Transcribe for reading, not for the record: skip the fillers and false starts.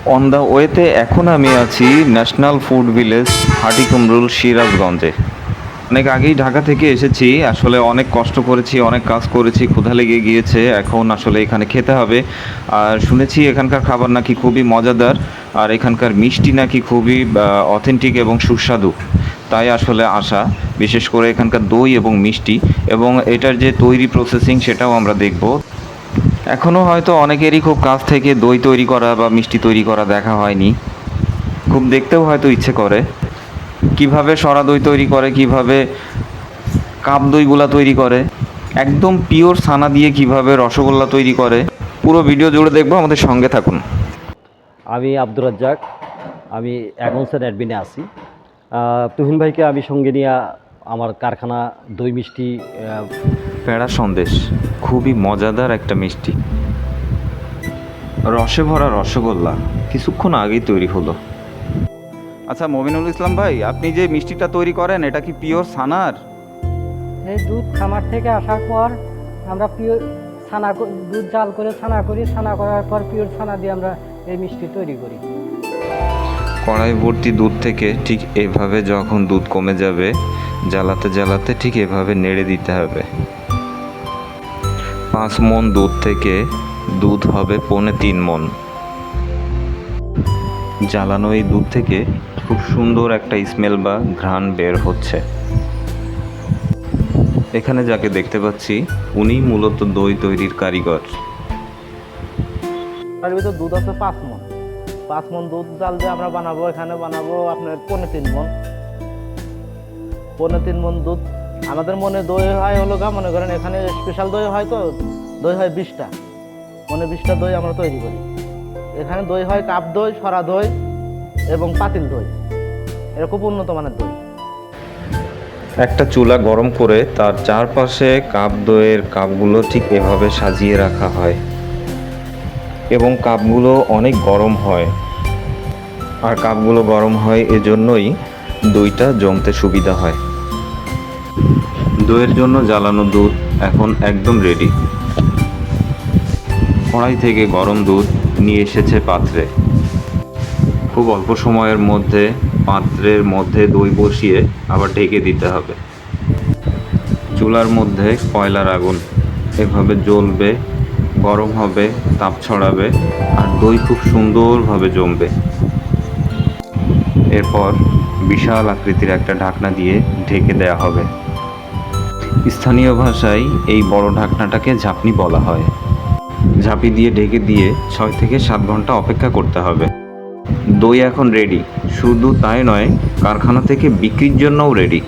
On the ওয়েতে এখন আমি আছি ন্যাশনাল ফুড ভিলেজ হাটিকুমরুল সিরাজগঞ্জে। অনেক আগেই ঢাকা থেকে এসেছি, আসলে অনেক কষ্ট করেছি, অনেক কাজ করেছি, ক্ষুধা লেগে গিয়েছে, এখন আসলে এখানে খেতে হবে। আর শুনেছি এখানকার খাবার নাকি খুবই মজাদার, আর এখানকার মিষ্টি নাকি খুবই অথেন্টিক এবং সুস্বাদু। তাই আসলে আসা, বিশেষ করে এখানকার দই এবং মিষ্টি এবং এটার যে তৈরি প্রসেসিং সেটাও আমরা দেখব। এখনও হয়তো অনেকেরই খুব কাছ থেকে দই তৈরি করা বা মিষ্টি তৈরি করা দেখা হয়নি, খুব দেখতেও হয়তো ইচ্ছে করে কিভাবে সরা দই তৈরি করে, কিভাবে কাপ দইগুলা তৈরি করে, একদম পিওর ছানা দিয়ে কিভাবে রসগোল্লা তৈরি করে। পুরো ভিডিও জুড়ে দেখবো, আমাদের সঙ্গে থাকুন। আমি আব্দুর রাজ্জাক, আমি অ্যাকাউন্টসের অ্যাডমিনে আছি। তুহিন ভাইকে আমি সঙ্গে নিয়ে আমার কারখানা দই মিষ্টি পেড়া সন্দেশ খুবই মজাদার একটা মিষ্টি, রসে ভরা রসগোল্লা কিছুক্ষণ আগেই তৈরি হলো। আচ্ছা মমিনুল ইসলাম ভাই, আপনি যে মিষ্টিটা তৈরি করেন এটা কি পিওর ছানার? এই দুধ খামার থেকে আসার পর আমরা পিওর ছানা দুধ জাল করে ছানা করি, ছানা করার পর পিওর ছানা দিয়ে আমরা এই মিষ্টি তৈরি করি। কড়াই ভর্তি দুধ থেকে ঠিক এভাবে যখন দুধ কমে যাবে, জ্বালাতে জ্বালাতে ঠিক এভাবে নেড়ে দিতে হবে। 5 মণ দুধ থেকে দুধ হবে 3.25 মণ। জ্বালানো এই দুধ থেকে খুব সুন্দর একটা স্মেল বা ঘ্রাণ বের হচ্ছে। এখানে যাকে দেখতে পাচ্ছি উনি মূলত দই তৈরির কারিগর। তার ভিতর দুধ আছে 5 মণ দুধ জাল দিয়ে আমরা বানাবো। এখানে বানাবো আপনার 3.25 মণ। 3.25 মণ দুধ আমাদের মনে দই হয় হলো মনে করেন এখানে স্পেশাল দই হয়, তো দই হয় 20টা, 20টা দই আমরা তৈরি করি। এখানে দই হয় কাপ দই, সরা দই এবং পাতিল দই, এটা খুব উন্নত মানের দই। একটা চুলা গরম করে তার চারপাশে কাপ দইয়ের কাপগুলো ঠিক এভাবে সাজিয়ে রাখা হয় এবং কাপগুলো অনেক গরম হয়। আর কাপগুলো গরম হয় এজন্যই দইটা জমতে সুবিধা হয়। দইয়ের জন্য জ্বালানো দুধ এখন একদম রেডি। কড়াই থেকে গরম দুধ নিয়ে এসেছে পাত্রে। খুব অল্প সময়ের মধ্যে পাত্রের মধ্যে দই বসিয়ে আবার ঢেকে দিতে হবে। চুলার মধ্যে কয়লার আগুন এভাবে জ্বলবে, গরম হবে, তাপ ছড়াবে আর দই খুব সুন্দরভাবে জমবে। এরপর বিশাল আকৃতির একটা ঢাকনা দিয়ে ঢেকে দেয়া হবে। স্থানীয় ভাষায় এই বড় ঢাকনাটাকে ঝাঁপনি বলা হয়। ঝাঁপি দিয়ে ঢেকে দিয়ে 6 থেকে 7 ঘন্টা অপেক্ষা করতে হবে। দই এখন রেডি, শুধু তাই নয় কারখানা থেকে বিক্রির জন্যও রেডি।